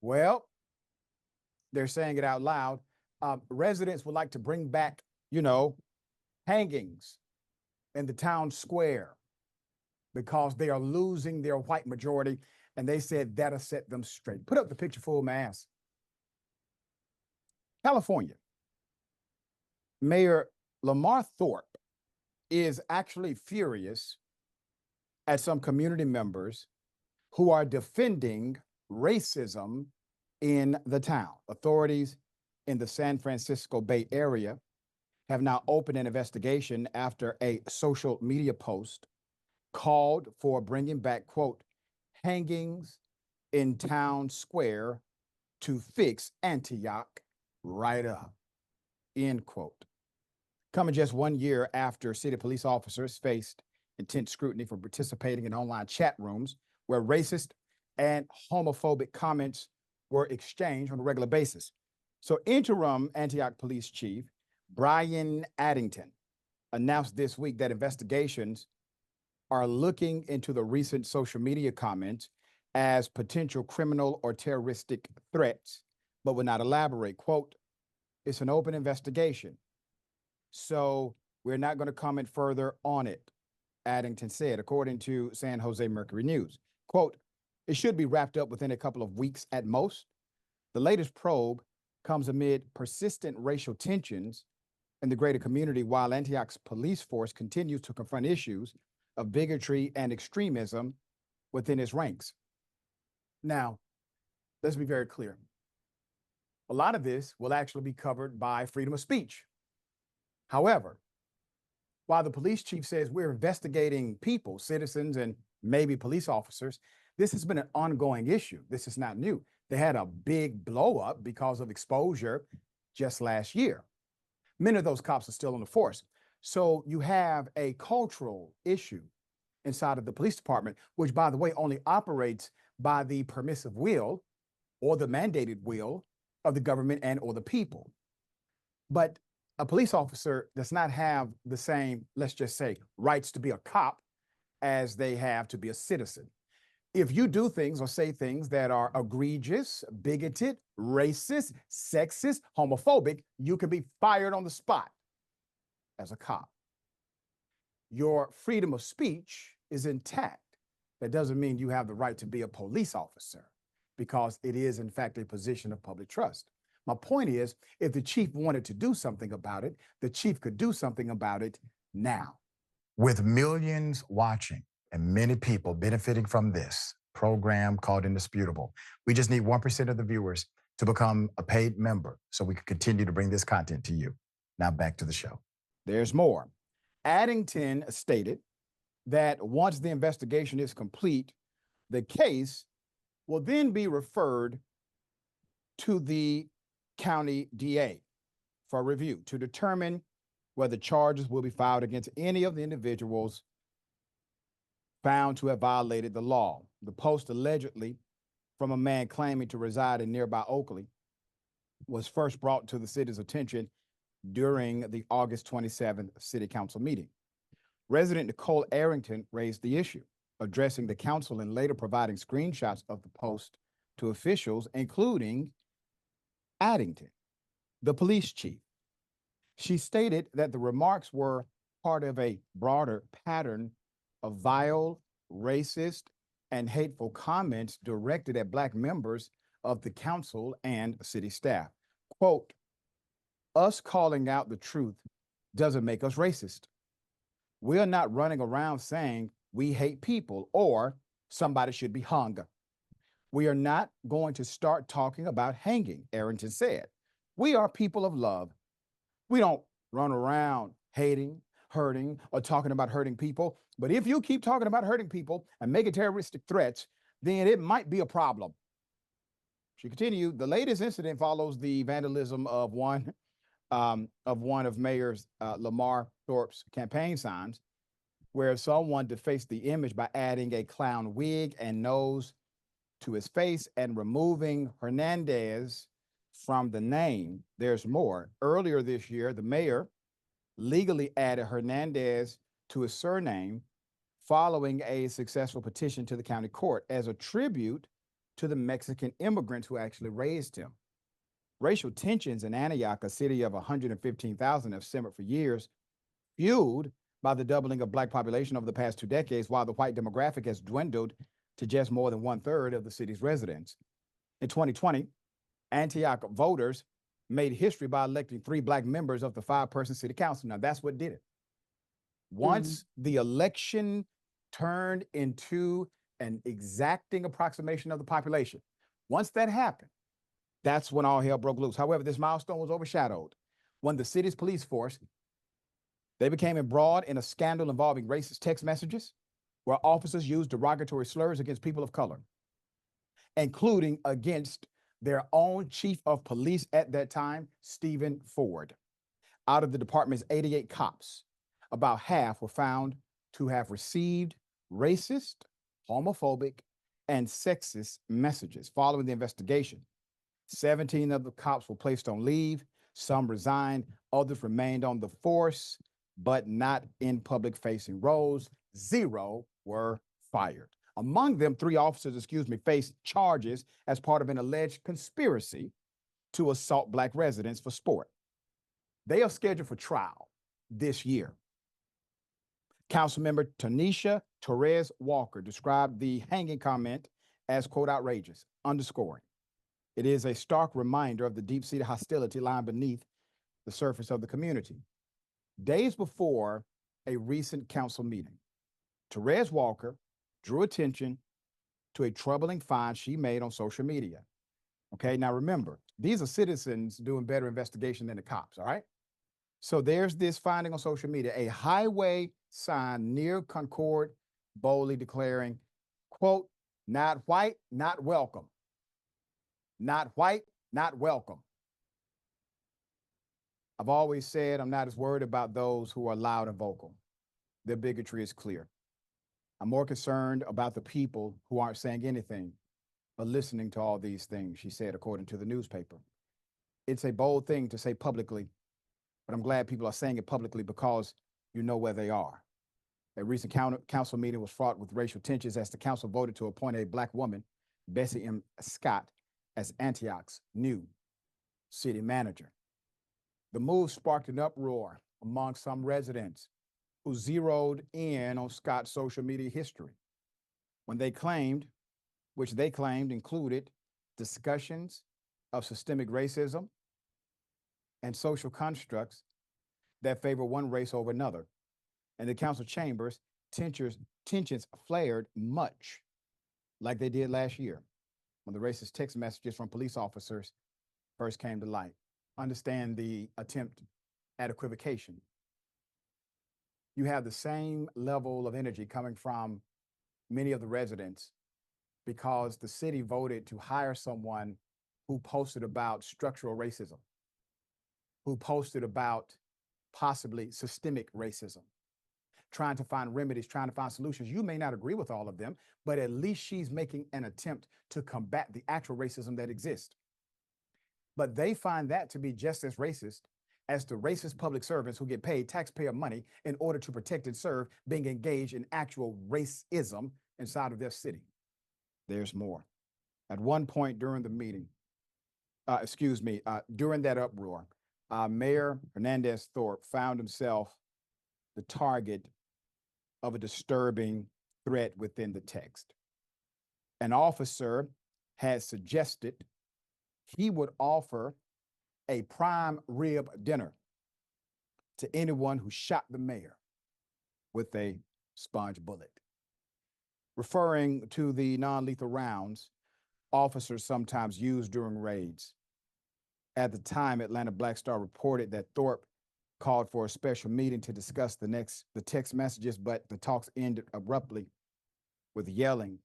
Well, they're saying it out loud. Residents would like to bring back, you know, hangings in the town square because they are losing their white majority. And they said that'll set them straight. Put up the picture full mass. California. Mayor Lamar Thorpe is actually furious at some community members who are defending racism in the town. Authorities in the San Francisco Bay Area have now opened an investigation after a social media post called for bringing back, quote, hangings in town square to fix Antioch right up, end quote. Coming just 1 year after city police officers faced intense scrutiny for participating in online chat rooms where racist and homophobic comments were exchanged on a regular basis. So, interim Antioch Police Chief Brian Addington announced this week that investigations are looking into the recent social media comments as potential criminal or terroristic threats, but would not elaborate. Quote, it's an open investigation, so we're not going to comment further on it, Addington said, according to San Jose Mercury News. Quote, it should be wrapped up within a couple of weeks at most. The latest probe comes amid persistent racial tensions in the greater community while Antioch's police force continues to confront issues of bigotry and extremism within its ranks. Now, let's be very clear. A lot of this will actually be covered by freedom of speech. However, while the police chief says we're investigating people, citizens, and maybe police officers, this has been an ongoing issue. This is not new. They had a big blow up because of exposure just last year. Many of those cops are still on the force. So you have a cultural issue inside of the police department, which, by the way, only operates by the permissive will or the mandated will of the government and or the people. But a police officer does not have the same, let's just say, rights to be a cop as they have to be a citizen. If you do things or say things that are egregious, bigoted, racist, sexist, homophobic, you can be fired on the spot as a cop. Your freedom of speech is intact. That doesn't mean you have the right to be a police officer because it is, in fact, a position of public trust. My point is, if the chief wanted to do something about it, the chief could do something about it now. With millions watching and many people benefiting from this program called Indisputable, we just need 1% of the viewers to become a paid member so we can continue to bring this content to you. Now back to the show. There's more. Addington stated that once the investigation is complete, the case will then be referred to the county DA for review to determine whether charges will be filed against any of the individuals found to have violated the law. The post, allegedly from a man claiming to reside in nearby Oakley, was first brought to the city's attention during the August 27th City Council meeting. Resident Nicole Arrington raised the issue, addressing the council and later providing screenshots of the post to officials, including Addington, the police chief. She stated that the remarks were part of a broader pattern of vile, racist, and hateful comments directed at Black members of the council and city staff. Quote, us calling out the truth doesn't make us racist. We are not running around saying we hate people or somebody should be hung. We are not going to start talking about hanging, Arrington said. We are people of love. We don't run around hating, hurting, or talking about hurting people. But if you keep talking about hurting people and making terroristic threats, then it might be a problem. She continued, the latest incident follows the vandalism of one of Mayor Lamar Thorpe's campaign signs, where someone defaced the image by adding a clown wig and nose to his face and removing Hernandez from the name. There's more. Earlier this year, the mayor legally added Hernandez to his surname following a successful petition to the county court as a tribute to the Mexican immigrants who actually raised him. Racial tensions in Antioch, a city of 115,000, have simmered for years, fueled by the doubling of Black population over the past 2 decades, while the white demographic has dwindled to just more than 1/3 of the city's residents. In 2020, Antioch voters made history by electing 3 Black members of the 5-person city council. Now, that's what did it. Once the election turned into an exacting approximation of the population, once that happened, that's when all hell broke loose. However, this milestone was overshadowed when the city's police force, they became embroiled in a scandal involving racist text messages where officers used derogatory slurs against people of color, including against their own chief of police at that time, Stephen Ford. Out of the department's 88 cops, about half were found to have received racist, homophobic, and sexist messages. Following the investigation, 17 of the cops were placed on leave. Some resigned, others remained on the force, but not in public-facing roles. 0 were fired. Among them, 3 officers, faced charges as part of an alleged conspiracy to assault Black residents for sport. They are scheduled for trial this year. Councilmember Tanisha Torres Walker described the hanging comment as, quote, outrageous, underscoring, it is a stark reminder of the deep-seated hostility lying beneath the surface of the community. Days before a recent council meeting, Torres Walker drew attention to a troubling find she made on social media. Okay, now remember, these are citizens doing better investigation than the cops, all right? So there's this finding on social media, a highway sign near Concord boldly declaring, quote, not white, not welcome. Not white, not welcome. I've always said I'm not as worried about those who are loud and vocal. Their bigotry is clear. I'm more concerned about the people who aren't saying anything but listening to all these things, she said, according to the newspaper. It's a bold thing to say publicly, but I'm glad people are saying it publicly because you know where they are. A recent council meeting was fraught with racial tensions as the council voted to appoint a Black woman, Bessie M. Scott, as Antioch's new city manager. The move sparked an uproar among some residents who zeroed in on Scott's social media history when they claimed, which they claimed included discussions of systemic racism and social constructs that favor one race over another. In the council chambers, tensions flared much like they did last year when the racist text messages from police officers first came to light. Understand the attempt at equivocation. You have the same level of energy coming from many of the residents because the city voted to hire someone who posted about structural racism, who posted about possibly systemic racism, trying to find remedies, trying to find solutions. You may not agree with all of them, but at least she's making an attempt to combat the actual racism that exists. But they find that to be just as racist as the racist public servants who get paid taxpayer money in order to protect and serve being engaged in actual racism inside of their city. There's more. At one point during the meeting, during that uproar, Mayor Hernandez Thorpe found himself the target of a disturbing threat within the text. An officer had suggested he would offer a prime rib dinner to anyone who shot the mayor with a sponge bullet, referring to the non-lethal rounds officers sometimes use during raids. At the time, Atlanta Black Star reported that Thorpe called for a special meeting to discuss the text messages, but the talks ended abruptly with yelling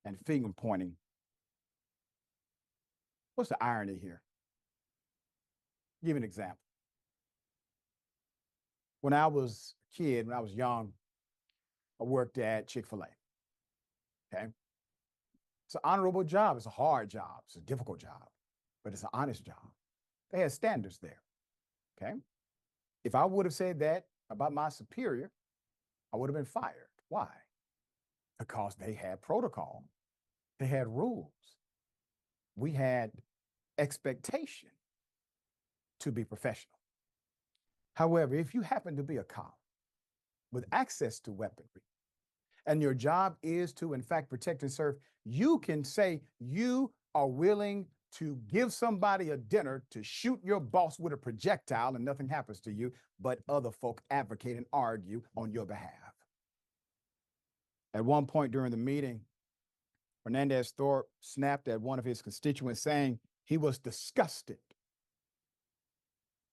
and finger pointing. What's the irony here? I'll give you an example. When I was a kid, when I was young, I worked at Chick-fil-A. Okay. It's an honorable job. It's a hard job. It's a difficult job, but it's an honest job. They had standards there. Okay. If I would have said that about my superior, I would have been fired. Why? Because they had protocol. They had rules. We had expectation to be professional. However, if you happen to be a cop with access to weaponry and your job is to, in fact, protect and serve, you can say you are willing to give somebody a dinner to shoot your boss with a projectile and nothing happens to you, but other folk advocate and argue on your behalf. At one point during the meeting, Hernandez Thorpe snapped at one of his constituents, saying he was disgusted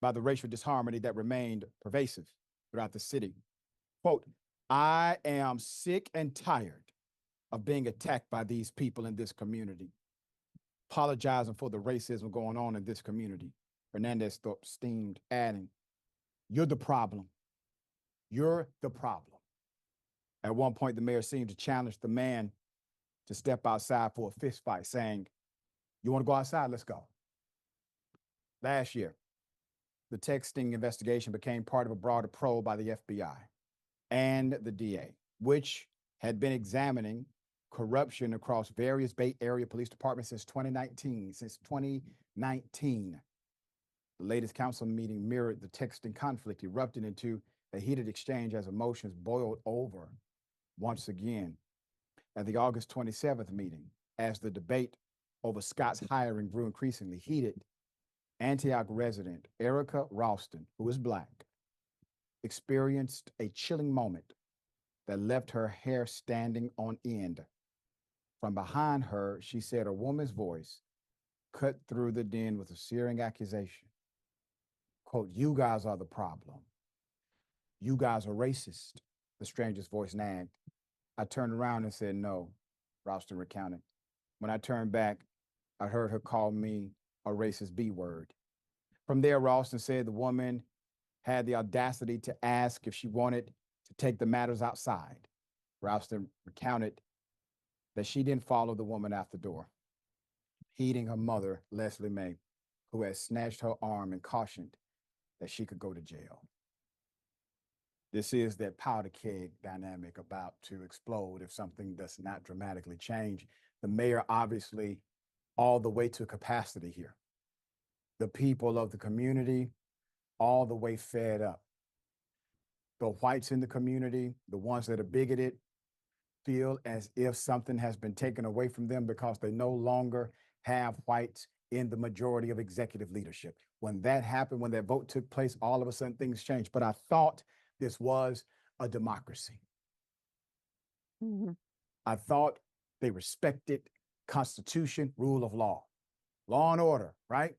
by the racial disharmony that remained pervasive throughout the city. Quote, I am sick and tired of being attacked by these people in this community, apologizing for the racism going on in this community. Hernandez Thorpe steamed, adding, you're the problem. You're the problem. At one point, the mayor seemed to challenge the man to step outside for a fist fight, saying, you want to go outside? Let's go. Last year, the texting investigation became part of a broader probe by the FBI and the DA, which had been examining corruption across various Bay Area police departments since 2019. Since 2019, the latest council meeting mirrored the texting conflict, erupting into a heated exchange as emotions boiled over once again. At the August 27th meeting, as the debate over Scott's hiring grew increasingly heated, Antioch resident Erica Ralston, who is Black, experienced a chilling moment that left her hair standing on end. From behind her, she said a woman's voice cut through the din with a searing accusation. Quote, you guys are the problem. You guys are racist, the stranger's voice nagged. I turned around and said, no, Ralston recounted. When I turned back, I heard her call me a racist B word. From there, Ralston said the woman had the audacity to ask if she wanted to take the matters outside. Ralston recounted that she didn't follow the woman out the door, heeding her mother, Leslie Mae, who had snatched her arm and cautioned that she could go to jail. This is that powder keg dynamic about to explode if something does not dramatically change. The mayor obviously all the way to capacity here. The people of the community all the way fed up. The whites in the community, the ones that are bigoted, feel as if something has been taken away from them because they no longer have whites in the majority of executive leadership. When that happened, when that vote took place, all of a sudden things changed. But I thought this was a democracy. Mhm. I thought they respected Constitution, rule of law and order, right?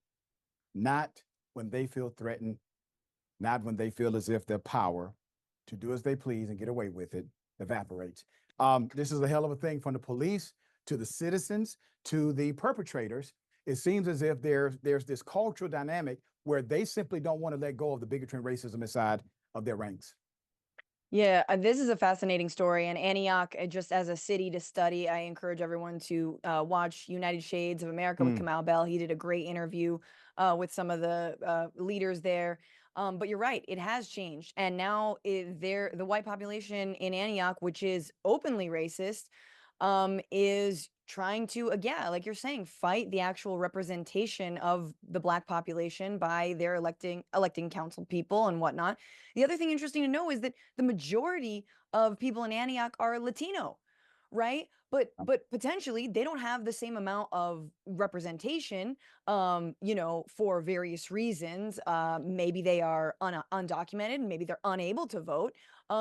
Not when they feel threatened, not when they feel as if their power to do as they please and get away with it evaporates. This is a hell of a thing, from the police to the citizens to the perpetrators. It seems as if there's this cultural dynamic where they simply don't want to let go of the bigotry and racism inside of their ranks. Yeah, this is a fascinating story. And Antioch, just as a city to study, I encourage everyone to watch United Shades of America with Kamau Bell. He did a great interview with some of the leaders there. But you're right, it has changed. And now the white population in Antioch, which is openly racist, is trying to, again, like you're saying, fight the actual representation of the Black population by their electing council people and whatnot. The other thing interesting to know is that the majority of people in Antioch are Latino, right? But potentially they don't have the same amount of representation, for various reasons. Maybe they are undocumented, maybe they're unable to vote.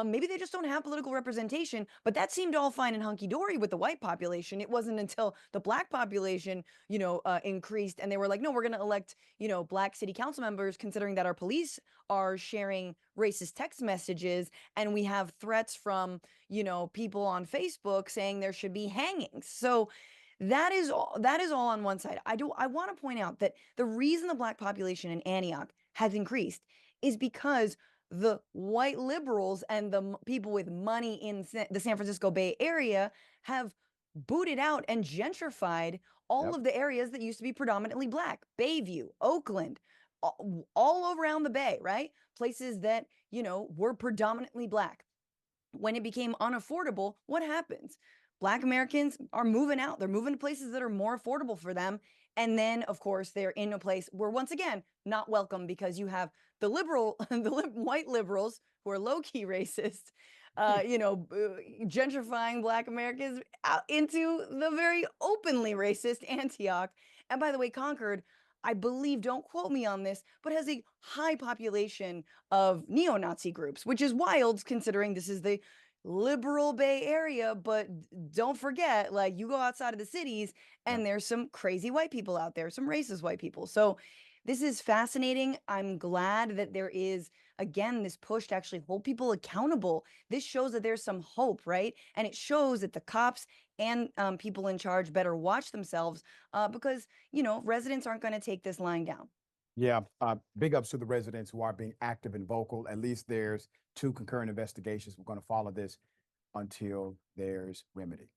Maybe they just don't have political representation, but that seemed all fine and hunky-dory with the white population. It wasn't until the Black population, increased, and they were like, no, we're going to elect, Black city council members, considering that our police are sharing racist text messages, and we have threats from, people on Facebook saying there should be hangings. So that is all on one side. I want to point out that the reason the Black population in Antioch has increased is because the white liberals and the people with money in the San Francisco Bay Area have booted out and gentrified all of the areas that used to be predominantly Black. Bayview, Oakland, all around the Bay, right? Places that, were predominantly Black. When it became unaffordable, what happens? Black Americans are moving out. They're moving to places that are more affordable for them. And then, of course, they're in a place where, once again, not welcome, because you have the white liberals who are low key racist, gentrifying Black Americans out into the very openly racist Antioch. And by the way, Concord, I believe, don't quote me on this, but has a high population of neo-Nazi groups, which is wild considering this is the liberal Bay Area. But don't forget, like, you go outside of the cities and there's some crazy white people out there, some racist white people. So this is fascinating. I'm glad that there is, again, this push to actually hold people accountable. This shows that there's some hope, right? And it shows that the cops and people in charge better watch themselves, because, residents aren't going to take this lying down. Yeah, big ups to the residents who are being active and vocal. At least there's 2 concurrent investigations. We're going to follow this until there's remedy.